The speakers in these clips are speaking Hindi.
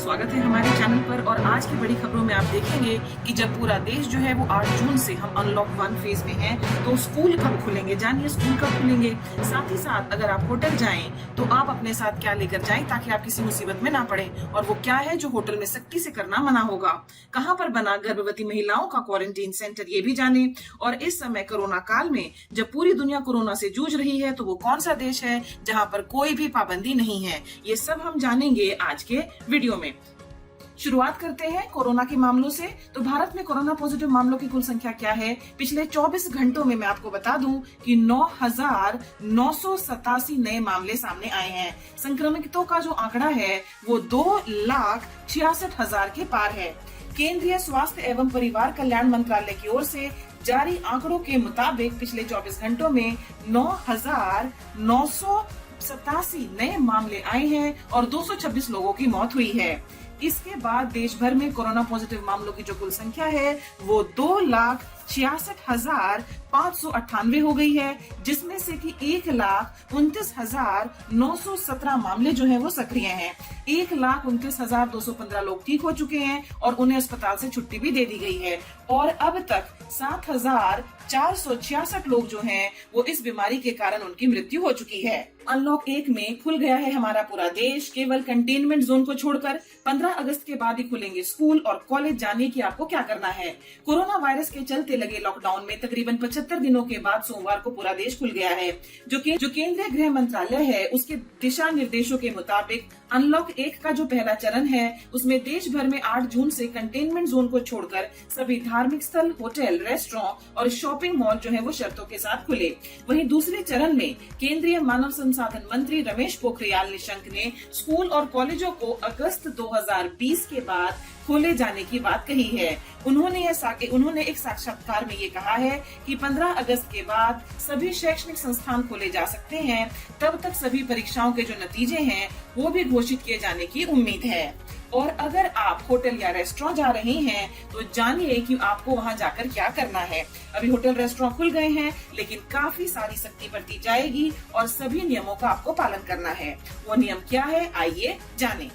स्वागत है हमारे चैनल पर। और आज की बड़ी खबरों में आप देखेंगे कि जब पूरा देश जो है वो 8 जून से हम अनलॉक 1 फेज में हैं, तो स्कूल कब खुलेंगे, जानिए स्कूल कब खुलेंगे। साथ ही साथ अगर आप होटल जाएं तो आप अपने साथ क्या लेकर जाएं ताकि आप किसी मुसीबत में ना पड़े, और वो क्या है जो होटल में सख्ती से करना मना होगा। कहाँ पर बना गर्भवती महिलाओं का क्वारंटीन सेंटर, ये भी जाने। और इस समय कोरोना काल में जब पूरी दुनिया कोरोना से जूझ रही है, तो वो कौन सा देश है जहाँ पर कोई भी पाबंदी नहीं है, ये सब हम जानेंगे आज के वीडियो में। शुरुआत करते हैं कोरोना के मामलों से। तो भारत में कोरोना पॉजिटिव मामलों की कुल संख्या क्या है? पिछले 24 घंटों में मैं आपको बता दूं कि 9,987 नए मामले सामने आए हैं। संक्रमितों का जो आंकड़ा है वो 2,66,000 के पार है। केंद्रीय स्वास्थ्य एवं परिवार कल्याण मंत्रालय की ओर से जारी आंकड़ों के मुताबिक पिछले 24 घंटों में 9,987 नए मामले आए हैं और 226 लोगों की मौत हुई है। इसके बाद देश भर में कोरोना पॉजिटिव मामलों की जो कुल संख्या है वो 2,66,598 हो गई है, जिसमें से कि 1,29,917 मामले जो है वो सक्रिय हैं। 1,29,215 लोग ठीक हो चुके हैं और उन्हें अस्पताल से छुट्टी भी दे दी गई है। और अब तक 7,466 लोग जो हैं वो इस बीमारी के कारण उनकी मृत्यु हो चुकी है। अनलॉक 1 में खुल गया है हमारा पूरा देश, केवल कंटेनमेंट जोन को छोड़कर। 15 अगस्त के बाद ही खुलेंगे स्कूल और कॉलेज। जानिए कि आपको क्या करना है। कोरोना वायरस के चलते लगे लॉकडाउन में तकरीबन 75 दिनों के बाद सोमवार को पूरा देश खुल गया है। जो केंद्रीय गृह मंत्रालय है उसके दिशा निर्देशों के मुताबिक अनलॉक 1 का जो पहला चरण है उसमें देश भर में 8 जून से कंटेनमेंट जोन को छोड़कर सभी धार्मिक स्थल, होटल, रेस्टोरेंट और शॉपिंग मॉल जो है वो शर्तों के साथ खुले। वहीं दूसरे चरण में केंद्रीय मानव संसाधन मंत्री रमेश पोखरियाल निशंक ने स्कूल और कॉलेजों को अगस्त 2020 के बाद खोले जाने की बात कही है। उन्होंने एक साक्षात्कार में ये कहा है कि 15 अगस्त के बाद सभी शैक्षणिक संस्थान खोले जा सकते हैं। तब तक सभी परीक्षाओं के जो नतीजे हैं वो भी घोषित किए जाने की उम्मीद है। और अगर आप होटल या रेस्टोरेंट जा रहे हैं तो जानिए कि आपको वहां जाकर क्या करना है। अभी होटल रेस्टोरेंट खुल गए हैं, लेकिन काफी सारी सख्ती बरती जाएगी और सभी नियमों का आपको पालन करना है। वो नियम क्या है, आइए जानें।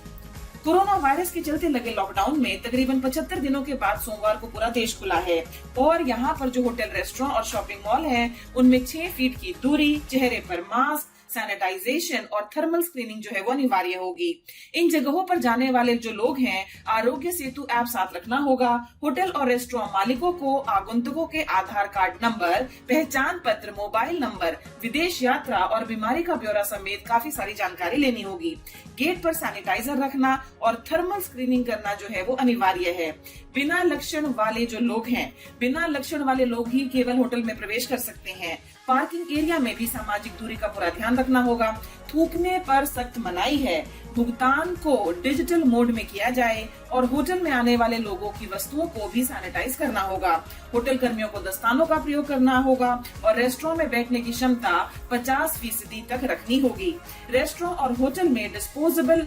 कोरोना वायरस के चलते लगे लॉकडाउन में तकरीबन 75 दिनों के बाद सोमवार को पूरा देश खुला है। और यहाँ पर जो होटल, रेस्टोरेंट और शॉपिंग मॉल हैं, उनमें 6 फीट की दूरी, चेहरे पर मास्क, सैनिटाइजेशन और थर्मल स्क्रीनिंग जो है वो अनिवार्य होगी। इन जगहों पर जाने वाले जो लोग हैं, आरोग्य सेतु ऐप साथ रखना होगा। होटल और रेस्टोरेंट मालिकों को आगंतुकों के आधार कार्ड नंबर, पहचान पत्र, मोबाइल नंबर, विदेश यात्रा और बीमारी का ब्यौरा समेत काफी सारी जानकारी लेनी होगी। गेट पर सैनिटाइजर रखना और थर्मल स्क्रीनिंग करना जो है वो अनिवार्य है। बिना लक्षण वाले जो लोग हैं, बिना लक्षण वाले लोग ही केवल होटल में प्रवेश कर सकते हैं। पार्किंग एरिया में भी सामाजिक दूरी का पूरा ध्यान रखना होगा। थूकने पर सख्त मनाही है। भुगतान को डिजिटल मोड में किया जाए और होटल में आने वाले लोगों की वस्तुओं को भी सैनिटाइज करना होगा। होटल कर्मियों को दस्तानों का प्रयोग करना होगा और रेस्टोरेंट में बैठने की क्षमता 50% तक रखनी होगी। रेस्टोरेंट और होटल में डिस्पोजेबल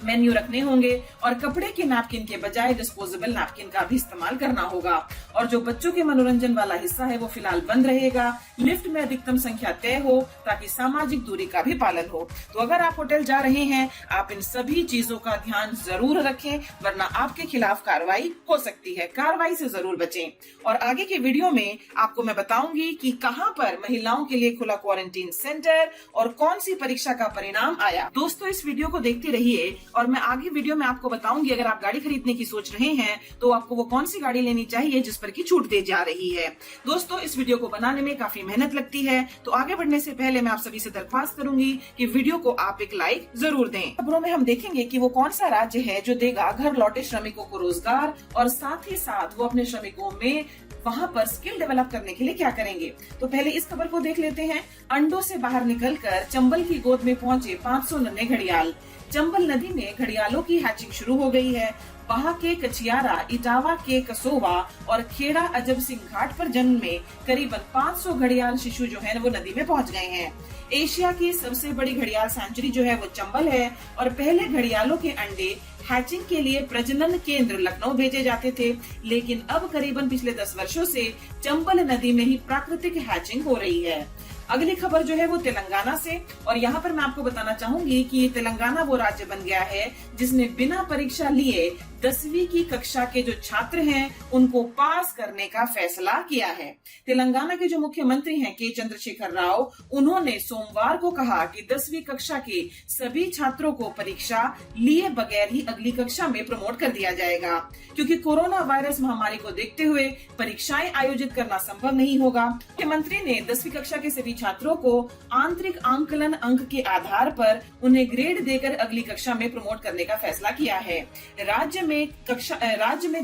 मेन्यू रखने होंगे और कपड़े के नैपकिन के बजाय डिस्पोजेबल नैपकिन का भी इस्तेमाल करना होगा। और जो बच्चों के मनोरंजन वाला हिस्सा है वो फिलहाल बंद रहेगा। लिफ्ट में अधिकतम संख्या तय हो ताकि सामाजिक दूरी का भी पालन हो। तो अगर आप होटल जा रहे हैं, आप इन सभी चीजों का ध्यान जरूर रखें, वरना आपके खिलाफ कार्रवाई हो सकती है। कार्रवाई से जरूर बचें। और आगे के वीडियो में आपको मैं बताऊंगी कि कहां पर महिलाओं के लिए खुला क्वारंटीन सेंटर और कौन सी परीक्षा का परिणाम आया। दोस्तों, इस वीडियो को देखते रहिए और मैं आगे वीडियो में आपको बताऊंगी अगर आप गाड़ी खरीदने की सोच रहे हैं तो आपको वो कौन सी गाड़ी लेनी चाहिए जिस पर की छूट दी जा रही है। दोस्तों, इस वीडियो को बनाने में काफी मेहनत लगती है, तो आगे बढ़ने से पहले मैं आप सभी से दरख्वास्त करूंगी कि वीडियो को आप एक लाइक जरूर दें। खबरों में हम देखेंगे कि वो कौन सा राज्य है जो देगा घर लौटे श्रमिकों को रोजगार, और साथ ही साथ वो अपने श्रमिकों में वहाँ पर स्किल डेवलप करने के लिए क्या करेंगे। तो पहले इस खबर को देख लेते हैं। अंडों से बाहर निकलकर चंबल की गोद में पहुंचे 500 नन्हे घड़ियाल। चंबल नदी में घड़ियालों की हैचिंग शुरू हो गई है। वहाँ के कचियारा, इटावा के कसोवा और खेड़ा अजब सिंह घाट पर जन्म में करीबन 500 घड़ियाल शिशु जो है वो नदी में पहुँच गए हैं। एशिया की सबसे बड़ी घड़ियाल सेंचुरी जो है वो चंबल है और पहले घड़ियालों के अंडे हैचिंग के लिए प्रजनन केंद्र लखनऊ भेजे जाते थे, लेकिन अब करीबन पिछले 10 वर्षों से चंबल नदी में ही प्राकृतिक हैचिंग हो रही है। अगली खबर जो है वो तेलंगाना से, और यहाँ पर मैं आपको बताना चाहूंगी कि तेलंगाना वो राज्य बन गया है जिसने बिना परीक्षा लिए 10वीं की कक्षा के जो छात्र हैं उनको पास करने का फैसला किया है। तेलंगाना के जो मुख्यमंत्री हैं के चंद्रशेखर राव, उन्होंने सोमवार को कहा कि 10वीं कक्षा के सभी छात्रों को परीक्षा लिए बगैर ही अगली कक्षा में प्रमोट कर दिया जाएगा, क्योंकि कोरोना वायरस महामारी को देखते हुए परीक्षाएं आयोजित करना संभव नहीं होगा। मुख्यमंत्री ने 10वीं कक्षा के सभी छात्रों को आंतरिक आंकलन अंक के आधार पर उन्हें ग्रेड देकर अगली कक्षा में प्रमोट करने का फैसला किया है। राज्य में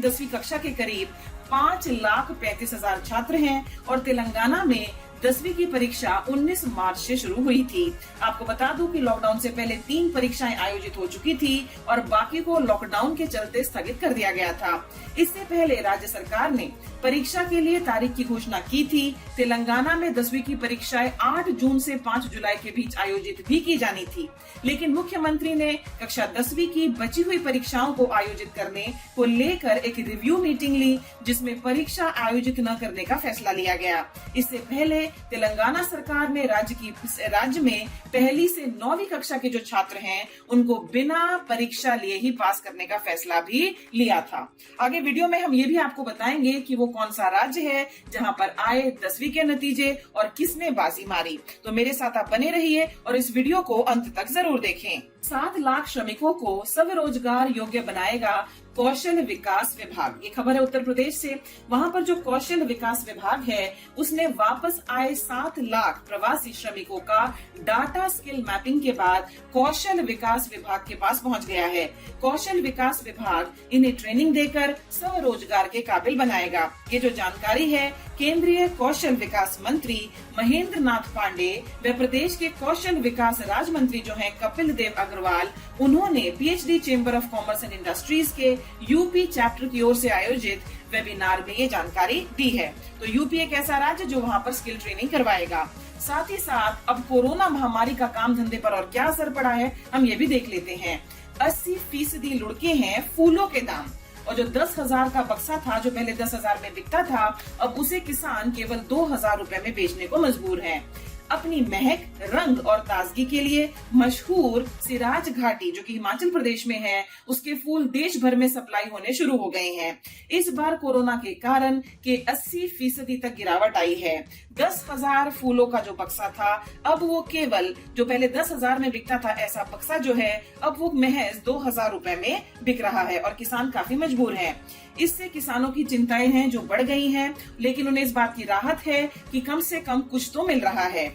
10वीं कक्षा के करीब 5,35,000 छात्र हैं और तेलंगाना में 10वीं की परीक्षा 19 मार्च से शुरू हुई थी। आपको बता दूं कि लॉकडाउन से पहले 3 परीक्षाएं आयोजित हो चुकी थी और बाकी को लॉकडाउन के चलते स्थगित कर दिया गया था। इससे पहले राज्य सरकार ने परीक्षा के लिए तारीख की घोषणा की थी। तेलंगाना में 10वीं की परीक्षाएं 8 जून से 5 जुलाई के बीच आयोजित भी की जानी थी, लेकिन मुख्यमंत्री ने कक्षा 10वीं की बची हुई परीक्षाओं को आयोजित करने को लेकर एक रिव्यू मीटिंग ली, जिसमें परीक्षा आयोजित न करने का फैसला लिया गया। इससे पहले तेलंगाना सरकार ने राज्य में पहली से 9वीं कक्षा के जो छात्र हैं उनको बिना परीक्षा लिए ही पास करने का फैसला भी लिया था। आगे वीडियो में हम ये भी आपको बताएंगे कि वो कौन सा राज्य है जहां पर आए 10वीं के नतीजे और किसने बाजी मारी। तो मेरे साथ आप बने रहिए और इस वीडियो को अंत तक जरूर देखें। 7 लाख श्रमिकों को स्वरोजगार योग्य बनाएगा कौशल विकास विभाग। ये खबर है उत्तर प्रदेश से। वहां पर जो कौशल विकास विभाग है उसने वापस आए 7 लाख प्रवासी श्रमिकों का डाटा स्किल मैपिंग के बाद कौशल विकास विभाग के पास पहुंच गया है। कौशल विकास विभाग इन्हें ट्रेनिंग देकर स्वरोजगार के काबिल बनाएगा। ये जो जानकारी है केंद्रीय कौशल विकास मंत्री महेंद्र नाथ पांडे व प्रदेश के कौशल विकास राज्य मंत्री जो हैं कपिल देव अग्रवाल, उन्होंने PhD chamber of commerce and industries के यूपी चैप्टर की ओर से आयोजित वेबिनार में ये जानकारी दी है। तो यूपी एक ऐसा राज्य जो वहां पर स्किल ट्रेनिंग करवाएगा। साथ ही साथ अब कोरोना महामारी का काम धंधे पर और क्या असर पड़ा है हम ये भी देख लेते हैं। 80% लुढ़के हैं फूलों के दाम, और जो 10,000 का बक्सा था जो पहले 10,000 में बिकता था अब उसे किसान केवल 2,000 रुपए में बेचने को मजबूर है। अपनी महक, रंग और ताजगी के लिए मशहूर सिराज घाटी जो कि हिमाचल प्रदेश में है, उसके फूल देश भर में सप्लाई होने शुरू हो गए हैं। इस बार कोरोना के कारण के 80% तक गिरावट आई है। 10,000 फूलों का जो बक्सा था अब वो केवल जो पहले 10,000 में बिकता था ऐसा बक्सा जो है अब वो महज 2,000 रुपए में बिक रहा है और किसान काफी मजबूर हैं। इससे किसानों की चिंताएं हैं जो बढ़ गई हैं, लेकिन उन्हें इस बात की राहत है कि कम से कम कुछ तो मिल रहा है।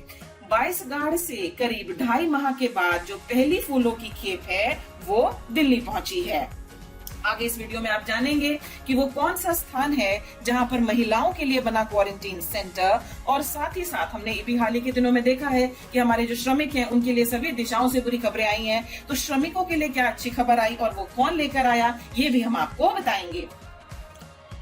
22 गाड़ से करीब 2.5 माह के बाद जो पहली फूलों की खेप है वो दिल्ली पहुंची है। आगे इस वीडियो में आप जानेंगे कि वो कौन सा स्थान है जहां पर महिलाओं के लिए बना क्वारंटीन सेंटर, और साथ ही साथ हमने ये भी हाल ही के दिनों में देखा है कि हमारे जो श्रमिक हैं उनके लिए सभी दिशाओं से बुरी खबरें आई हैं। तो श्रमिकों के लिए क्या अच्छी खबर आई और वो कौन लेकर आया ये भी हम आपको बताएंगे।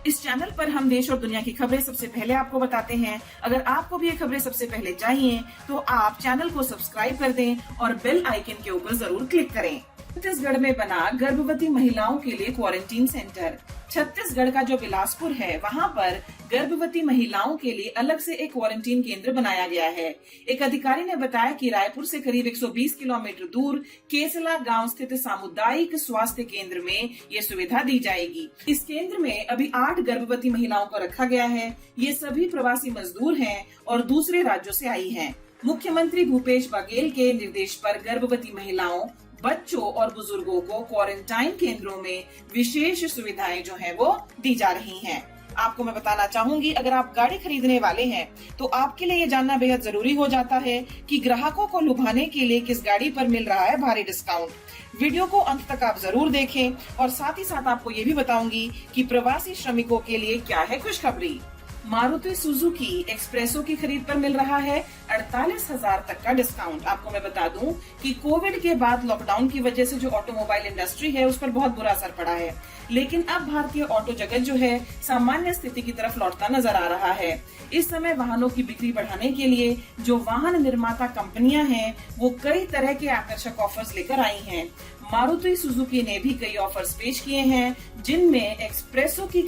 इस चैनल पर हम देश और दुनिया की खबरें सबसे पहले आपको बताते हैं। अगर आपको भी ये खबरें सबसे पहले चाहिए तो आप चैनल को सब्सक्राइब कर दें और बेल आइकन के ऊपर जरूर क्लिक करें। छत्तीसगढ़ में बना गर्भवती महिलाओं के लिए क्वारंटीन सेंटर। छत्तीसगढ़ का जो बिलासपुर है वहां पर गर्भवती महिलाओं के लिए अलग से एक क्वारंटीन केंद्र बनाया गया है। एक अधिकारी ने बताया कि रायपुर से करीब 120 किलोमीटर दूर केसला गांव स्थित सामुदायिक स्वास्थ्य केंद्र में ये सुविधा दी जाएगी। इस केंद्र में अभी 8 गर्भवती महिलाओं को रखा गया है। ये सभी प्रवासी मजदूर हैं और दूसरे राज्यों से आई हैं। मुख्यमंत्री भूपेश बघेल के निर्देश पर गर्भवती महिलाओं, बच्चों और बुजुर्गों को क्वारंटाइन केंद्रों में विशेष सुविधाएं जो है वो दी जा रही हैं। आपको मैं बताना चाहूंगी अगर आप गाड़ी खरीदने वाले हैं तो आपके लिए ये जानना बेहद जरूरी हो जाता है कि ग्राहकों को लुभाने के लिए किस गाड़ी पर मिल रहा है भारी डिस्काउंट। वीडियो को अंत तक आप जरूर देखें और साथ ही साथ आपको ये भी बताऊंगी कि प्रवासी श्रमिकों के लिए क्या है खुशखबरी। मारुति सुजुकी एक्सप्रेसो की खरीद पर मिल रहा है 48,000 तक का डिस्काउंट। आपको मैं बता दूं कि कोविड के बाद लॉकडाउन की वजह से जो ऑटोमोबाइल इंडस्ट्री है उस पर बहुत बुरा असर पड़ा है, लेकिन अब भारतीय ऑटो जगत जो है सामान्य स्थिति की तरफ लौटता नजर आ रहा है। इस समय वाहनों की बिक्री बढ़ाने के लिए जो वाहन निर्माता कंपनियां हैं वो कई तरह के आकर्षक ऑफर्स लेकर आई हैं। मारुति सुजुकी ने भी कई ऑफर्स पेश किए हैं, जिनमें एस्प्रेसो की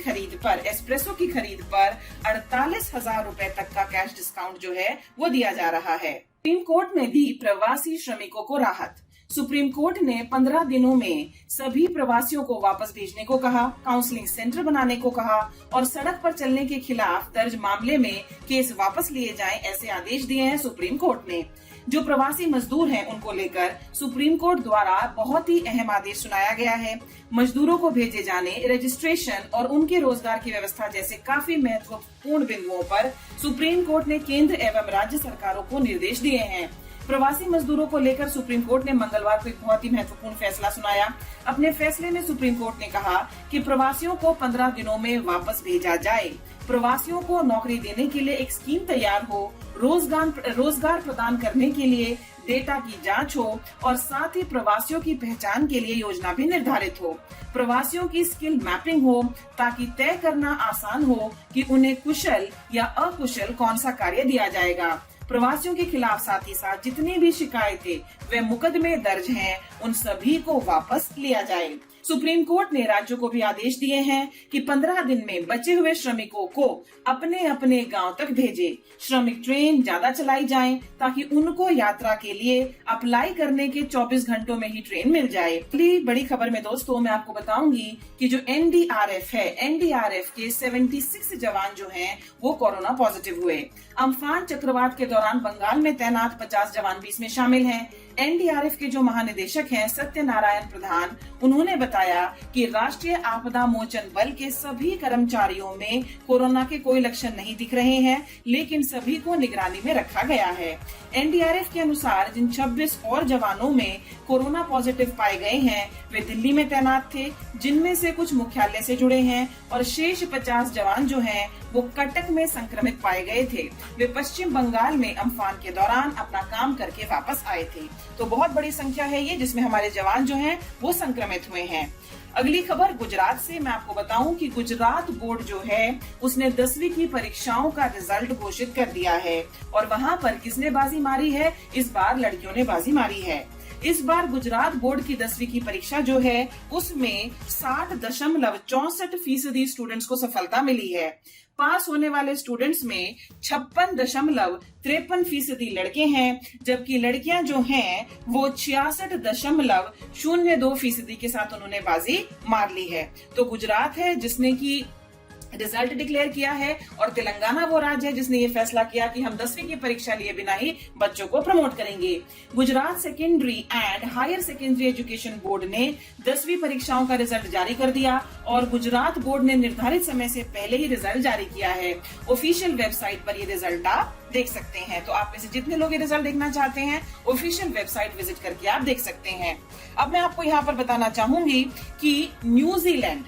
खरीद पर 48,000 रुपए तक का कैश डिस्काउंट जो है वो दिया जा रहा है। सुप्रीम कोर्ट ने दी प्रवासी श्रमिकों को राहत। सुप्रीम कोर्ट ने 15 दिनों में सभी प्रवासियों को वापस भेजने को कहा, काउंसलिंग सेंटर बनाने को कहा और सड़क पर चलने के खिलाफ दर्ज मामले में केस वापस लिए जाएं, ऐसे आदेश दिए हैं सुप्रीम कोर्ट ने। जो प्रवासी मजदूर हैं उनको लेकर सुप्रीम कोर्ट द्वारा बहुत ही अहम आदेश सुनाया गया है। मजदूरों को भेजे जाने, रजिस्ट्रेशन और उनके रोजगार की व्यवस्था जैसे काफी महत्वपूर्ण बिंदुओं पर सुप्रीम कोर्ट ने केंद्र एवं राज्य सरकारों को निर्देश दिए हैं। प्रवासी मजदूरों को लेकर सुप्रीम कोर्ट ने मंगलवार को एक बहुत ही महत्वपूर्ण फैसला सुनाया। अपने फैसले में सुप्रीम कोर्ट ने कहा कि प्रवासियों को 15 दिनों में वापस भेजा जाए। प्रवासियों को नौकरी देने के लिए एक स्कीम तैयार हो, रोजगार प्रदान करने के लिए डेटा की जांच हो और साथ ही प्रवासियों की पहचान के लिए योजना भी निर्धारित हो। प्रवासियों की स्किल मैपिंग हो ताकि तय करना आसान हो कि उन्हें कुशल या अकुशल कौन सा कार्य दिया जाएगा। प्रवासियों के खिलाफ साथ ही साथ जितनी भी शिकायतें व मुकदमे दर्ज हैं, उन सभी को वापस लिया जाए। सुप्रीम कोर्ट ने राज्यों को भी आदेश दिए हैं कि 15 दिन में बचे हुए श्रमिकों को अपने अपने गांव तक भेजे। श्रमिक ट्रेन ज्यादा चलाई जाएं ताकि उनको यात्रा के लिए अप्लाई करने के 24 घंटों में ही ट्रेन मिल जाए। अगली बड़ी खबर में दोस्तों मैं आपको बताऊंगी कि जो एनडीआरएफ है, एनडीआरएफ के 76 जवान जो हैं वो कोरोना पॉजिटिव हुए। अम्फान चक्रवात के दौरान बंगाल में तैनात 50 जवान भी इसमें शामिल हैं। एनडीआरएफ के जो महानिदेशक हैं सत्यनारायण प्रधान, उन्होंने बताया कि राष्ट्रीय आपदा मोचन बल के सभी कर्मचारियों में कोरोना के कोई लक्षण नहीं दिख रहे हैं, लेकिन सभी को निगरानी में रखा गया है। एनडीआरएफ के अनुसार जिन 26 और जवानों में कोरोना पॉजिटिव पाए गए हैं वे दिल्ली में तैनात थे, जिनमें से कुछ मुख्यालय से जुड़े हैं और शेष 50 जवान जो हैं वो कटक में संक्रमित पाए गए थे। वे पश्चिम बंगाल में अम्फान के दौरान अपना काम करके वापस आए थे। तो बहुत बड़ी संख्या है ये जिसमें हमारे जवान जो हैं वो संक्रमित हुए हैं। अगली खबर गुजरात से मैं आपको बताऊं कि गुजरात बोर्ड जो है उसने 10वीं की परीक्षाओं का रिजल्ट घोषित कर दिया है और वहां पर किसने बाजी मारी है? इस बार लड़कियों ने बाजी मारी है। इस बार गुजरात बोर्ड की 10वीं की परीक्षा जो है उसमें 60.64% स्टूडेंट्स को सफलता मिली है। पास होने वाले स्टूडेंट्स में 56.53% लड़के हैं, जबकि लड़कियां जो हैं वो 66.02% के साथ उन्होंने बाजी मार ली है। तो गुजरात है जिसने की रिजल्ट डिक्लेयर किया है और तेलंगाना वो राज्य है जिसने ये फैसला किया कि हम 10वीं की परीक्षा लिए बिना ही बच्चों को प्रमोट करेंगे। Gujarat secondary and higher secondary education board ने 10वीं परीक्षाओं का रिजल्ट जारी कर दिया और गुजरात बोर्ड ने निर्धारित समय से पहले ही रिजल्ट जारी किया है। ऑफिशियल वेबसाइट पर ये रिजल्ट आप देख सकते हैं। तो आप में से जितने लोग ये रिजल्ट देखना चाहते हैं ऑफिशियल वेबसाइट विजिट करके आप देख सकते हैं। अब मैं आपको यहाँ पर बताना चाहूंगी कि न्यूजीलैंड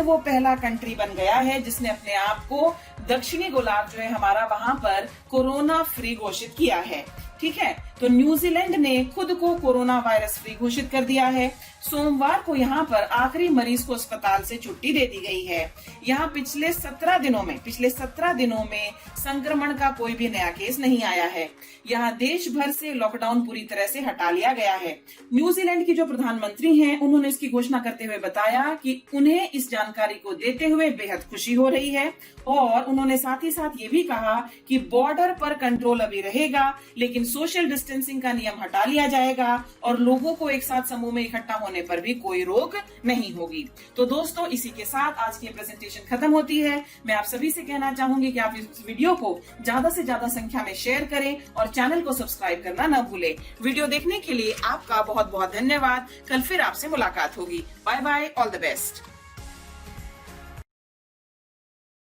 वो पहला कंट्री बन गया है जिसने अपने आप को दक्षिणी गोलार्ध जो है हमारा वहां पर कोरोना फ्री घोषित किया है। ठीक है, तो न्यूजीलैंड ने खुद को कोरोना वायरस फ्री घोषित कर दिया है। सोमवार को यहाँ पर आखिरी मरीज को अस्पताल से छुट्टी दे दी गई है। यहाँ पिछले 17 दिनों में संक्रमण का कोई भी नया केस नहीं आया है। यहाँ देश भर से लॉकडाउन पूरी तरह से हटा लिया गया है। न्यूजीलैंड की जो प्रधानमंत्री हैं उन्होंने इसकी घोषणा करते हुए बताया कि उन्हें इस जानकारी को देते हुए बेहद खुशी हो रही है और उन्होंने साथ ही साथ ये भी कहा कि बॉर्डर पर कंट्रोल अभी रहेगा, लेकिन सोशल डिस्टेंसिंग का नियम हटा लिया जाएगा और लोगों को एक साथ समूह में इकट्ठा होने पर भी कोई रोक नहीं होगी। तो दोस्तों इसी के साथ आज की प्रेजेंटेशन खत्म होती है। मैं आप सभी से कहना चाहूंगी कि आप इस वीडियो को ज्यादा से ज्यादा संख्या में शेयर करें और चैनल को सब्सक्राइब करना न भूलें। वीडियो देखने के लिए आपका बहुत बहुत धन्यवाद। कल फिर आपसे मुलाकात होगी। Bye bye, all the best.